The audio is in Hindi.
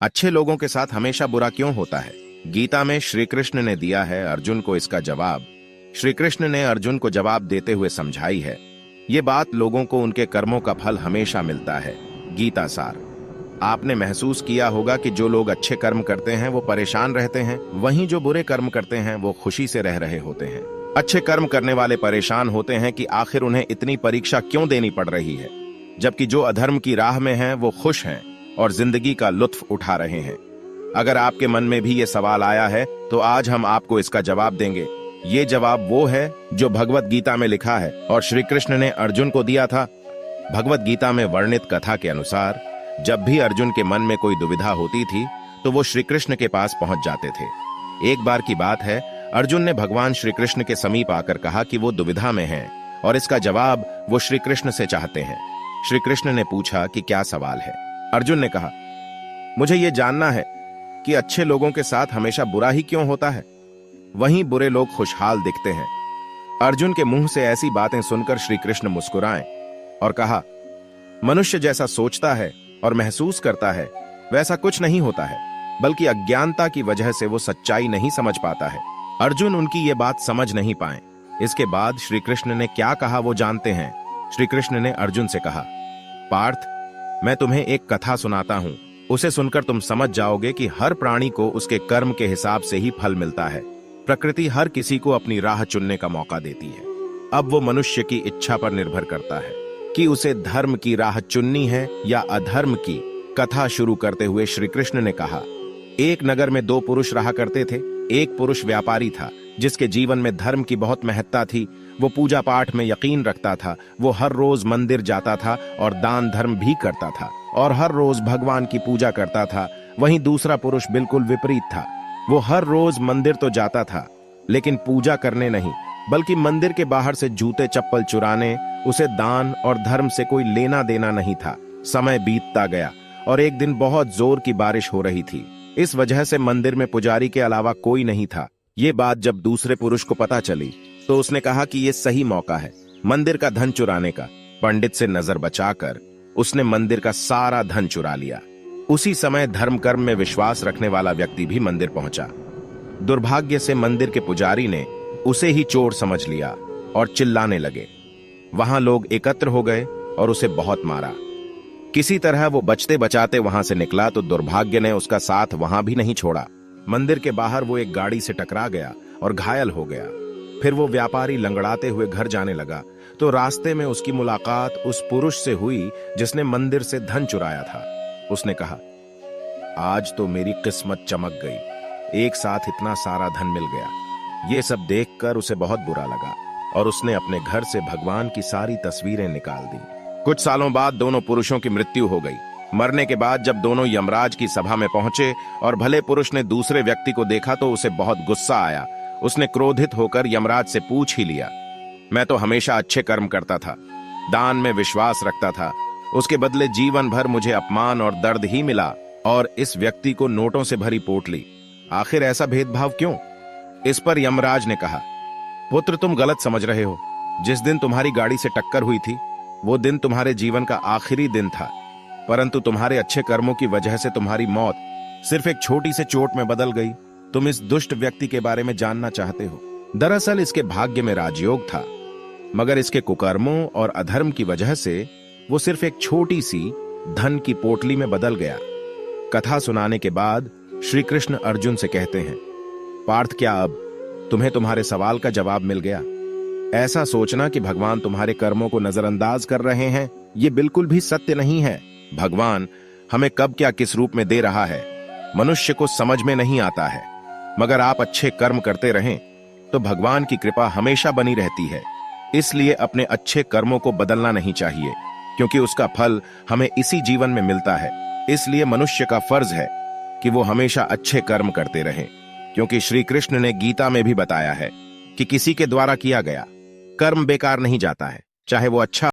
अच्छे लोगों के साथ हमेशा बुरा क्यों होता है? गीता में श्री कृष्ण ने दिया है अर्जुन को इसका जवाब। श्री कृष्ण ने अर्जुन को जवाब देते हुए समझाई है, ये बात लोगों को उनके कर्मों का फल हमेशा मिलता है। गीता सार। आपने महसूस किया होगा कि जो लोग अच्छे कर्म करते हैं वो परेशान रहते हैं, वहीं जो बुरे कर्म करते हैं वो खुशी से रह रहे होते हैं। अच्छे कर्म करने वाले परेशान होते हैं कि आखिर उन्हें इतनी परीक्षा क्यों देनी पड़ रही है, जबकि जो अधर्म की राह में हैं वो खुश हैं और जिंदगी का लुत्फ उठा रहे हैं। अगर आपके मन में भी ये सवाल आया है तो आज हम आपको इसका जवाब देंगे। ये जवाब वो है जो भगवत गीता में लिखा है और श्री कृष्ण ने अर्जुन को दिया था। भगवत गीता में वर्णित कथा के अनुसार जब भी अर्जुन के मन में कोई दुविधा होती थी तो वो श्री कृष्ण के पास पहुंच जाते थे। एक बार की बात है, अर्जुन ने भगवान श्री कृष्ण के समीप आकर कहा कि वो दुविधा में हैं और इसका जवाब वो श्री कृष्ण से चाहते हैं। श्री कृष्ण ने पूछा कि क्या सवाल है? अर्जुन ने कहा, मुझे ये जानना है कि अच्छे लोगों के साथ हमेशा बुरा ही क्यों होता है, वहीं बुरे लोग खुशहाल दिखते हैं। अर्जुन के मुंह से ऐसी बातें सुनकर श्री कृष्ण मुस्कुराए और कहा, मनुष्य जैसा सोचता है और महसूस करता है वैसा कुछ नहीं होता है, बल्कि अज्ञानता की वजह से वो सच्चाई नहीं समझ पाता है। अर्जुन उनकी ये बात समझ नहीं पाए। इसके बाद श्री कृष्ण ने क्या कहा वो जानते हैं। श्री कृष्ण ने अर्जुन से कहा, पार्थ, मैं तुम्हें एक कथा सुनाता हूं, उसे सुनकर तुम समझ जाओगे कि हर प्राणी को उसके कर्म के हिसाब से ही फल मिलता है। प्रकृति हर किसी को अपनी राह चुनने का मौका देती है। अब वो मनुष्य की इच्छा पर निर्भर करता है कि उसे धर्म की राह चुननी है या अधर्म की। कथा शुरू करते हुए श्री कृष्ण ने कहा, एक नगर में दो पुरुष रहा करते थे। एक पुरुष व्यापारी था जिसके जीवन में धर्म की बहुत महत्ता थी। वो पूजा पाठ में यकीन रखता था। वो हर रोज मंदिर जाता था और दान धर्म भी करता था और हर रोज भगवान की पूजा करता था। वहीं दूसरा पुरुष बिल्कुल विपरीत था। वो हर रोज मंदिर तो जाता था लेकिन पूजा करने नहीं, बल्कि मंदिर के बाहर से जूते चप्पल चुराने। उसे दान और धर्म से कोई लेना देना नहीं था। समय बीतता गया और एक दिन बहुत जोर की बारिश हो रही थी। इस वजह से मंदिर में पुजारी के अलावा कोई नहीं था। ये बात जब दूसरे पुरुष को पता चली तो उसने कहा कि ये सही मौका है मंदिर का धन चुराने का। पंडित से नजर बचाकर उसने मंदिर का सारा धन चुरा लिया। उसी समय धर्म कर्म में विश्वास रखने वाला व्यक्ति भी मंदिर पहुंचा। दुर्भाग्य से मंदिर के पुजारी ने उसे ही चोर समझ लिया और चिल्लाने लगे। वहां लोग एकत्र हो गए और उसे बहुत मारा। किसी तरह वो बचते बचाते वहां से निकला तो दुर्भाग्य ने उसका साथ वहां भी नहीं छोड़ा। मंदिर के बाहर वो एक गाड़ी से टकरा गया और घायल हो गया। फिर वो व्यापारी लंगड़ाते हुए घर जाने लगा तो रास्ते में उसकी मुलाकात उस पुरुष से हुई जिसने मंदिर से धन चुराया था। उसने कहा, आज तो मेरी किस्मत चमक गई, एक साथ इतना सारा धन मिल गया। ये सब देखकर उसे बहुत बुरा लगा और उसने अपने घर से भगवान की सारी तस्वीरें निकाल दी। कुछ सालों बाद दोनों पुरुषों की मृत्यु हो गई। मरने के बाद जब दोनों यमराज की सभा में पहुंचे और भले पुरुष ने दूसरे व्यक्ति को देखा तो उसे बहुत गुस्सा आया। उसने क्रोधित होकर यमराज से पूछ ही लिया, मैं तो हमेशा अच्छे कर्म करता था, दान में विश्वास रखता था, उसके बदले जीवन भर मुझे अपमान और दर्द ही मिला और इस व्यक्ति को नोटों से भरी पोटली। आखिर ऐसा भेदभाव क्यों? इस पर यमराज ने कहा, पुत्र, तुम गलत समझ रहे हो। जिस दिन तुम्हारी गाड़ी से टक्कर हुई थी वो दिन तुम्हारे जीवन का आखिरी दिन था, परंतु तुम्हारे अच्छे कर्मों की वजह से तुम्हारी मौत सिर्फ एक छोटी से चोट में बदल गई। तुम इस दुष्ट व्यक्ति के बारे में जानना चाहते हो। दरअसल इसके भाग्य में राजयोग था, मगर इसके कुकर्मों और अधर्म की वजह से वो सिर्फ एक छोटी सी धन की पोटली में बदल गया। कथा सुनाने के बाद श्री कृष्ण अर्जुन से कहते हैं, पार्थ, क्या अब तुम्हें तुम्हारे सवाल का जवाब मिल गया? ऐसा सोचना कि भगवान तुम्हारे कर्मों को नजरअंदाज कर रहे हैं, ये बिल्कुल भी सत्य नहीं है। भगवान हमें कब क्या किस रूप में दे रहा है मनुष्य को समझ में नहीं आता है, मगर आप अच्छे कर्म करते रहें तो भगवान की कृपा हमेशा बनी रहती है। इसलिए अपने अच्छे कर्मों को बदलना नहीं चाहिए, क्योंकि उसका फल हमें इसी जीवन में मिलता है। इसलिए मनुष्य का फर्ज है कि वो हमेशा अच्छे कर्म करते रहें, क्योंकि श्री कृष्ण ने गीता में भी बताया है कि किसी के द्वारा किया गया कर्म बेकार नहीं जाता है, चाहे वो अच्छा